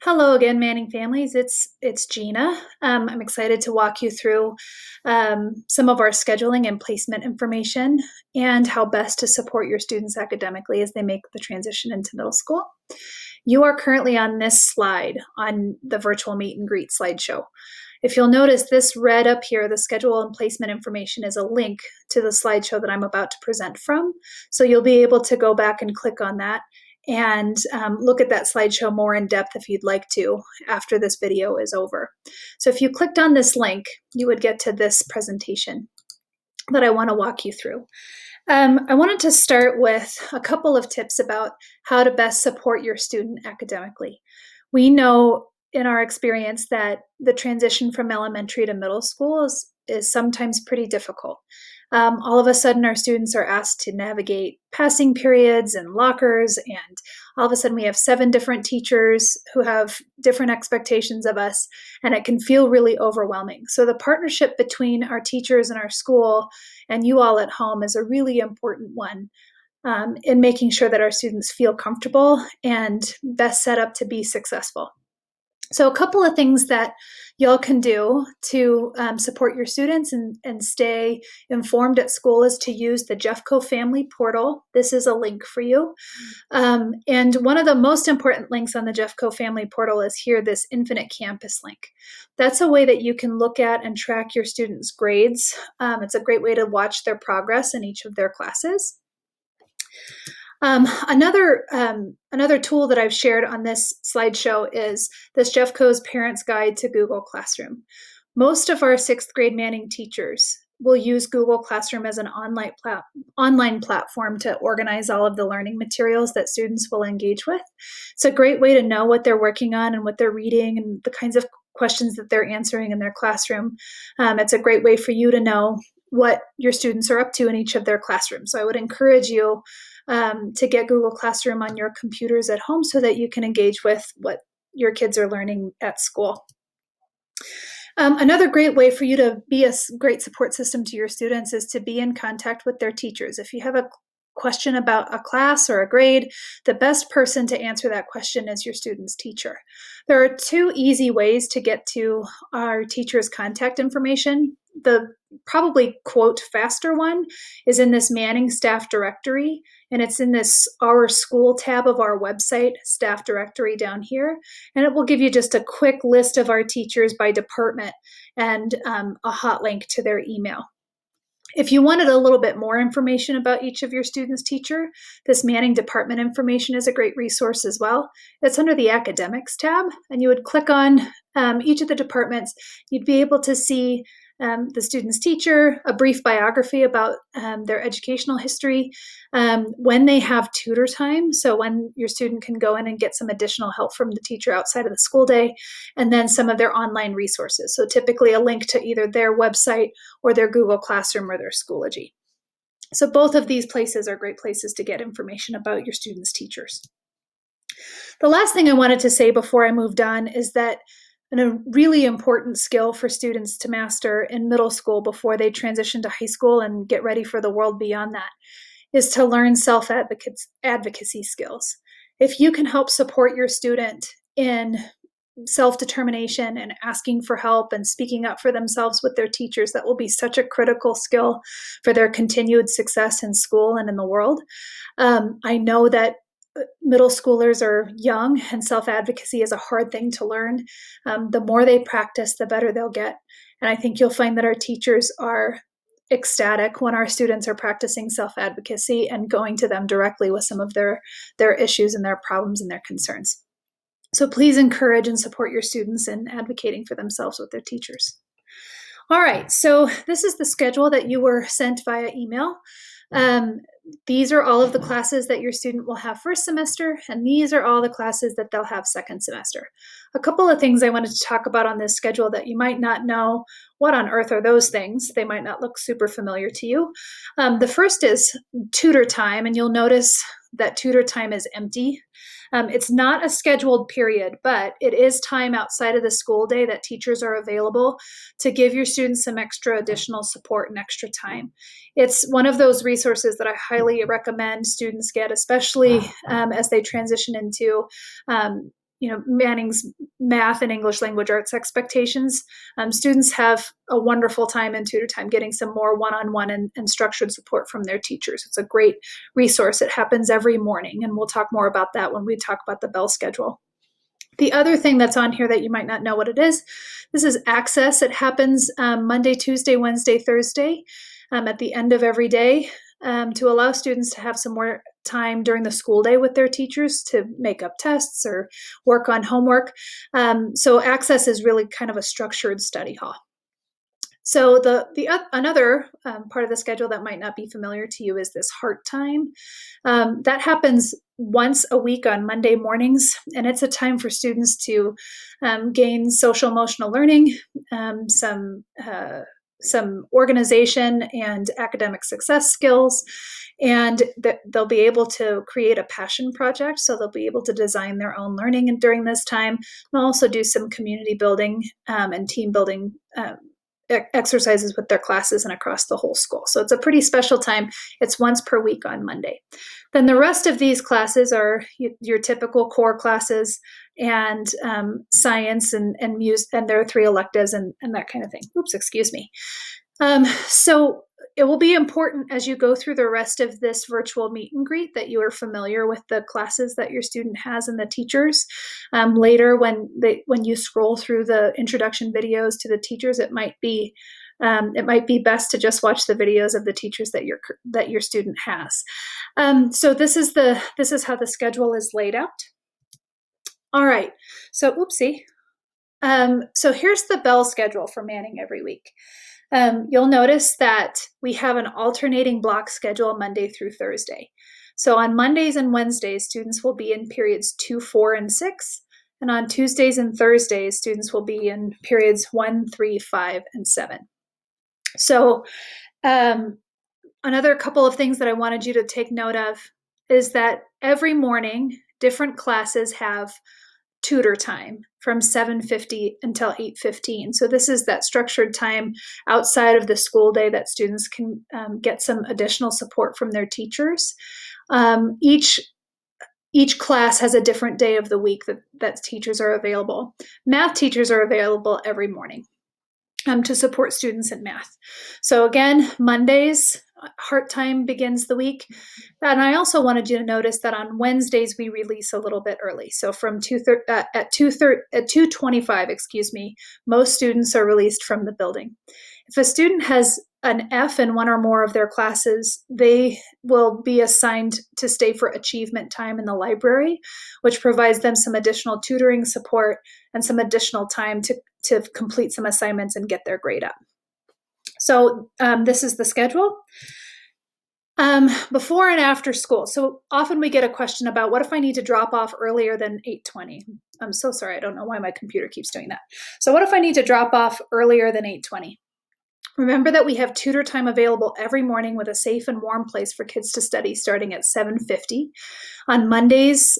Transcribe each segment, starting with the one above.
Hello again, Manning families. It's Gina. I'm excited to walk you through some of our scheduling and placement information and how best to support your students academically as they make the transition into middle school. You are currently on this slide on the virtual meet and greet slideshow. If you'll notice, this red up here, the schedule and placement information, is a link to the slideshow that I'm about to present from. So you'll be able to go back and click on that and look at that slideshow more in depth if you'd like to after this video is over. So if you clicked on this link, you would get to this presentation that I want to walk you through. I wanted to start with a couple of tips about how to best support your student academically. We know in our experience that the transition from elementary to middle school is sometimes pretty difficult. All of a sudden, our students are asked to navigate passing periods and lockers, and all of a sudden we have 7 different teachers who have different expectations of us, and it can feel really overwhelming. So the partnership between our teachers and our school and you all at home is a really important one in making sure that our students feel comfortable and best set up to be successful. So a couple of things that y'all can do to support your students and stay informed at school is to use the Jeffco Family Portal. This is a link for you. And one of the most important links on the Jeffco Family Portal is here, this Infinite Campus link. That's a way that you can look at and track your students' grades. It's a great way to watch their progress in each of their classes. Another tool that I've shared on this slideshow is this Jeffco's Parents Guide to Google Classroom. Most of our 6th grade Manning teachers will use Google Classroom as an online platform to organize all of the learning materials that students will engage with. It's a great way to know what they're working on and what they're reading and the kinds of questions that they're answering in their classroom. It's a great way for you to know what your students are up to in each of their classrooms. So I would encourage you to get Google Classroom on your computers at home so that you can engage with what your kids are learning at school. Another great way for you to be a great support system to your students is to be in contact with their teachers. If you have a question about a class or a grade, the best person to answer that question is your student's teacher. There are 2 easy ways to get to our teacher's contact information. The probably quote faster one is in this Manning staff directory, and it's in this Our School tab of our website, staff directory down here, and it will give you just a quick list of our teachers by department and a hot link to their email. If you wanted a little bit more information about each of your students' teacher, this Manning department information is a great resource as well. It's under the Academics tab, and you would click on each of the departments. You'd be able to see the student's teacher, a brief biography about their educational history, when they have tutor time, so when your student can go in and get some additional help from the teacher outside of the school day, and then some of their online resources. So typically a link to either their website or their Google Classroom or their Schoology. So both of these places are great places to get information about your students' teachers. The last thing I wanted to say before I moved on is that a really important skill for students to master in middle school before they transition to high school and get ready for the world beyond that is to learn self-advocacy skills. If you can help support your student in self-determination and asking for help and speaking up for themselves with their teachers, that will be such a critical skill for their continued success in school and in the world. I know that middle schoolers are young and self-advocacy is a hard thing to learn. The more they practice, the better they'll get. And I think you'll find that our teachers are ecstatic when our students are practicing self-advocacy and going to them directly with some of their issues and their problems and their concerns. So please encourage and support your students in advocating for themselves with their teachers. All right, so this is the schedule that you were sent via email. These are all of the classes that your student will have first semester, and these are all the classes that they'll have second semester. A couple of things I wanted to talk about on this schedule that you might not know what on earth are those things. They might not look super familiar to you. The first is tutor time, and you'll notice that tutor time is empty. It's not a scheduled period, but it is time outside of the school day that teachers are available to give your students some extra additional support and extra time. It's one of those resources that I highly recommend students get, especially as they transition into Manning's math and English language arts expectations, students have a wonderful time in tutor time getting some more one-on-one and structured support from their teachers. It's a great resource. It happens every morning, and we'll talk more about that when we talk about the bell schedule. The other thing that's on here that you might not know what it is, this is Access. It happens Monday, Tuesday, Wednesday, Thursday at the end of every day to allow students to have some more time during the school day with their teachers to make up tests or work on homework. So Access is really kind of a structured study hall. So another part of the schedule that might not be familiar to you is this Heart Time. That happens once a week on Monday mornings, and it's a time for students to gain social emotional learning, some organization and academic success skills, and they'll be able to create a passion project. So they'll be able to design their own learning during this time. They'll also do some community building and team building exercises with their classes and across the whole school. So it's a pretty special time. It's once per week on Monday. Then the rest of these classes are your typical core classes and science and music, and there are 3 electives and that kind of thing. Oops, excuse me. So it will be important as you go through the rest of this virtual meet and greet that you are familiar with the classes that your student has and the teachers. Later, when you scroll through the introduction videos to the teachers, it might be best to just watch the videos of the teachers that your student has. So this is how the schedule is laid out. All right. So oopsie. So here's the bell schedule for Manning every week. You'll notice that we have an alternating block schedule Monday through Thursday. So on Mondays and Wednesdays, students will be in periods 2, 4, and 6. And on Tuesdays and Thursdays, students will be in periods 1, 3, 5, and 7. So another couple of things that I wanted you to take note of is that every morning, different classes have tutor time from 7:50 until 8:15. So this is that structured time outside of the school day that students can get some additional support from their teachers. Each class has a different day of the week that teachers are available. Math teachers are available every morning to support students in math. So again, Mondays, Heart Time begins the week. And I also wanted you to notice that on Wednesdays, we release a little bit early. So from 2:25, most students are released from the building. If a student has an F in one or more of their classes, they will be assigned to stay for achievement time in the library, which provides them some additional tutoring support and some additional time to complete some assignments and get their grade up. So this is the schedule. Before and after school. So often we get a question about, what if I need to drop off earlier than 8:20? I'm so sorry. I don't know why my computer keeps doing that. So what if I need to drop off earlier than 8:20? Remember that we have tutor time available every morning with a safe and warm place for kids to study starting at 7:50. On Mondays,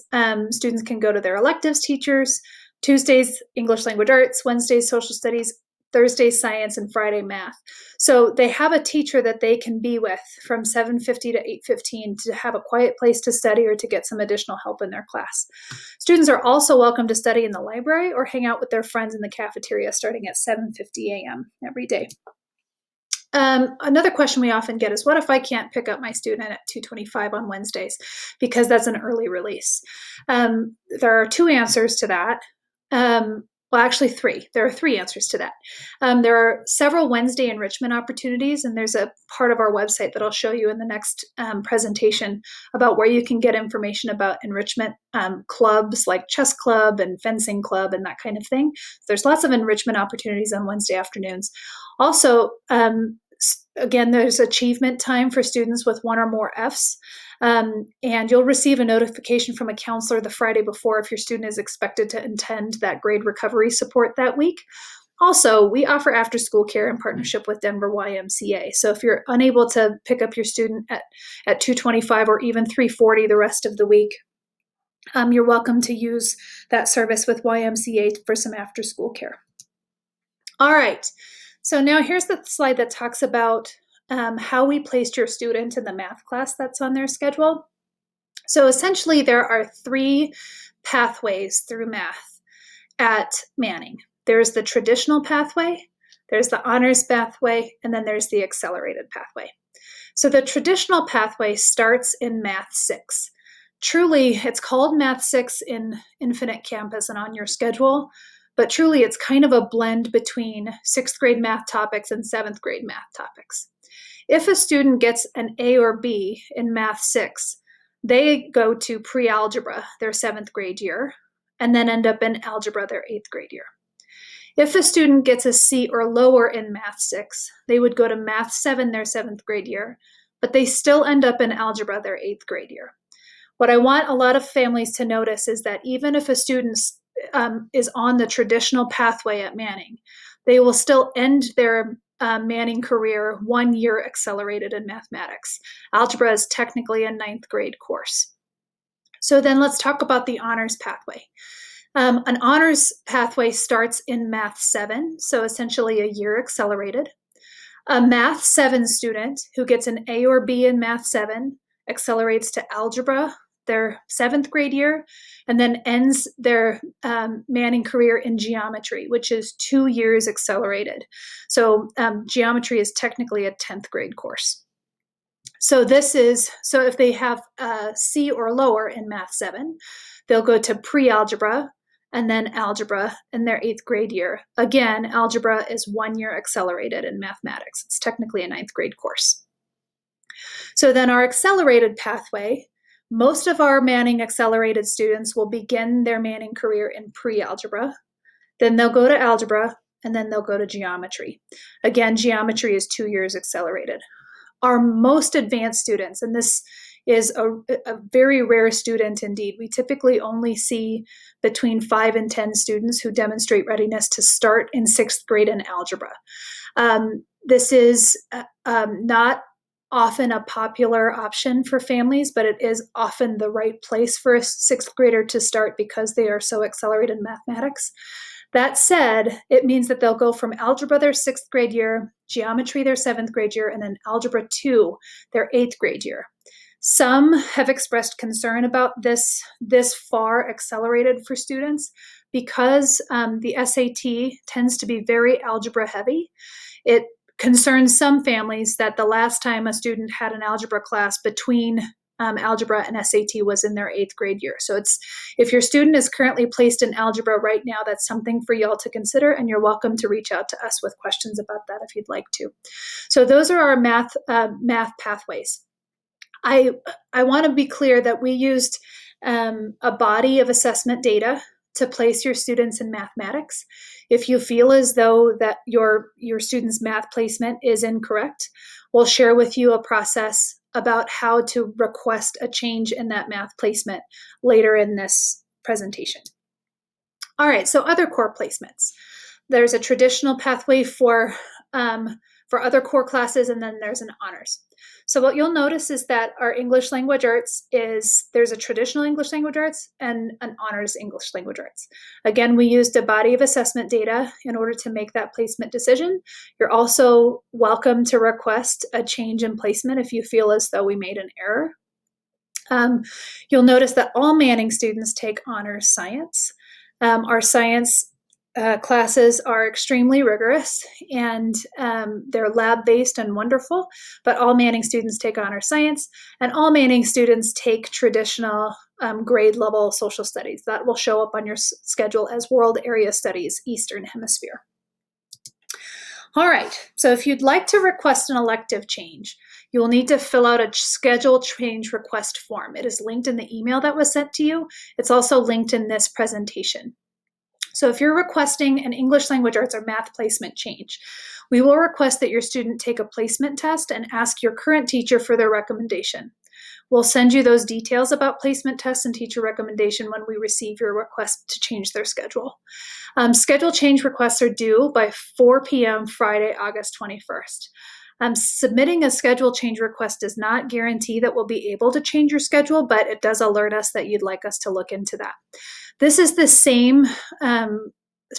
students can go to their electives teachers. Tuesdays, English language arts. Wednesdays, social studies. Thursday, science, and Friday, math. So they have a teacher that they can be with from 7:50 to 8:15 to have a quiet place to study or to get some additional help in their class. Students are also welcome to study in the library or hang out with their friends in the cafeteria starting at 7:50 a.m. every day. Another question we often get is, what if I can't pick up my student at 2:25 on Wednesdays because that's an early release? There are 2 answers to that. Well, actually 3. There are 3 answers to that. There are several Wednesday enrichment opportunities, and there's a part of our website that I'll show you in the next presentation about where you can get information about enrichment clubs like chess club and fencing club and that kind of thing. So there's lots of enrichment opportunities on Wednesday afternoons. Also, again, there's achievement time for students with 1 or more Fs. And you'll receive a notification from a counselor the Friday before if your student is expected to attend that grade recovery support that week. Also, we offer after-school care in partnership with Denver YMCA. So if you're unable to pick up your student at 2:25 or even 3:40 the rest of the week, you're welcome to use that service with YMCA for some after-school care. All right, so now here's the slide that talks about how we placed your student in the math class that's on their schedule. So essentially there are three pathways through math at Manning. There's the traditional pathway, there's the honors pathway, and then there's the accelerated pathway. So the traditional pathway starts in Math 6. Truly, it's called Math 6 in Infinite Campus and on your schedule, but truly it's kind of a blend between 6th grade math topics and 7th grade math topics. If a student gets an A or B in Math 6, they go to pre-algebra their 7th grade year and then end up in algebra their 8th grade year. If a student gets a C or lower in Math 6, they would go to Math 7 their 7th grade year, but they still end up in algebra their 8th grade year. What I want a lot of families to notice is that even if a student is on the traditional pathway at Manning, they will still end their Manning career 1 year accelerated in mathematics. Algebra is technically a 9th grade course. So then let's talk about the honors pathway. An honors pathway starts in Math 7, so essentially a year accelerated. A Math 7 student who gets an A or B in Math 7 accelerates to algebra their 7th grade year, and then ends their Manning career in geometry, which is 2 years accelerated. So geometry is technically a 10th grade course. So if they have a C or lower in Math 7, they'll go to pre-algebra and then algebra in their 8th grade year. Again, algebra is 1 year accelerated in mathematics. It's technically a 9th grade course. So then our accelerated pathway, most of our Manning accelerated students will begin their Manning career in pre-algebra. Then they'll go to algebra, and then they'll go to geometry. Again, geometry is 2 years accelerated. Our most advanced students, and this is a very rare student indeed. We typically only see between 5 and 10 students who demonstrate readiness to start in 6th grade in algebra. This is not often a popular option for families, but it is often the right place for a 6th grader to start because they are so accelerated in mathematics. That said, it means that they'll go from algebra their 6th grade year, geometry their 7th grade year, and then algebra 2 their 8th grade year. Some have expressed concern about this far accelerated for students because the SAT tends to be very algebra heavy. It concerns some families that the last time a student had an algebra class between algebra and SAT was in their 8th grade year. So if your student is currently placed in algebra right now, that's something for y'all to consider, and you're welcome to reach out to us with questions about that if you'd like to. So those are our math pathways. I want to be clear that we used a body of assessment data to place your students in mathematics. If you feel as though that your student's math placement is incorrect, we'll share with you a process about how to request a change in that math placement later in this presentation. All right, so other core placements. There's a traditional pathway for other core classes, and then there's an honors. So what you'll notice is that our English language arts there's a traditional English language arts and an honors English language arts. Again, we used a body of assessment data in order to make that placement decision. You're also welcome to request a change in placement if you feel as though we made an error. You'll notice that all Manning students take honors science. Our science classes are extremely rigorous, and they're lab-based and wonderful, but all Manning students take honors science, and all Manning students take traditional grade level social studies. That will show up on your schedule as World Area Studies, Eastern Hemisphere. All right, so if you'd like to request an elective change, you will need to fill out a schedule change request form. It is linked in the email that was sent to you. It's also linked in this presentation. So if you're requesting an English language arts or math placement change, we will request that your student take a placement test and ask your current teacher for their recommendation. We'll send you those details about placement tests and teacher recommendation when we receive your request to change their schedule. Schedule change requests are due by 4 p.m. Friday, August 21st. Submitting a schedule change request does not guarantee that we'll be able to change your schedule, but it does alert us that you'd like us to look into that. This is the same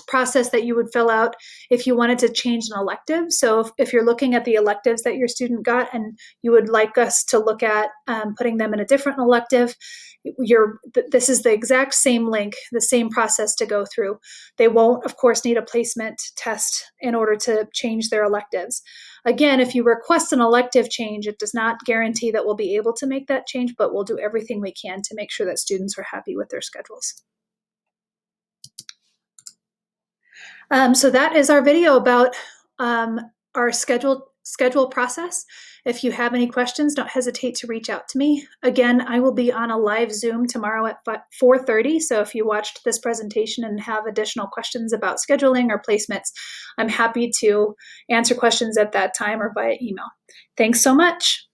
process that you would fill out if you wanted to change an elective. So if you're looking at the electives that your student got and you would like us to look at putting them in a different elective, this is the exact same link, the same process to go through. They won't, of course, need a placement test in order to change their electives. Again, if you request an elective change, it does not guarantee that we'll be able to make that change, but we'll do everything we can to make sure that students are happy with their schedules. So that is our video about our schedule process. If you have any questions, don't hesitate to reach out to me. Again, I will be on a live Zoom tomorrow at 4:30. So if you watched this presentation and have additional questions about scheduling or placements, I'm happy to answer questions at that time or via email. Thanks so much.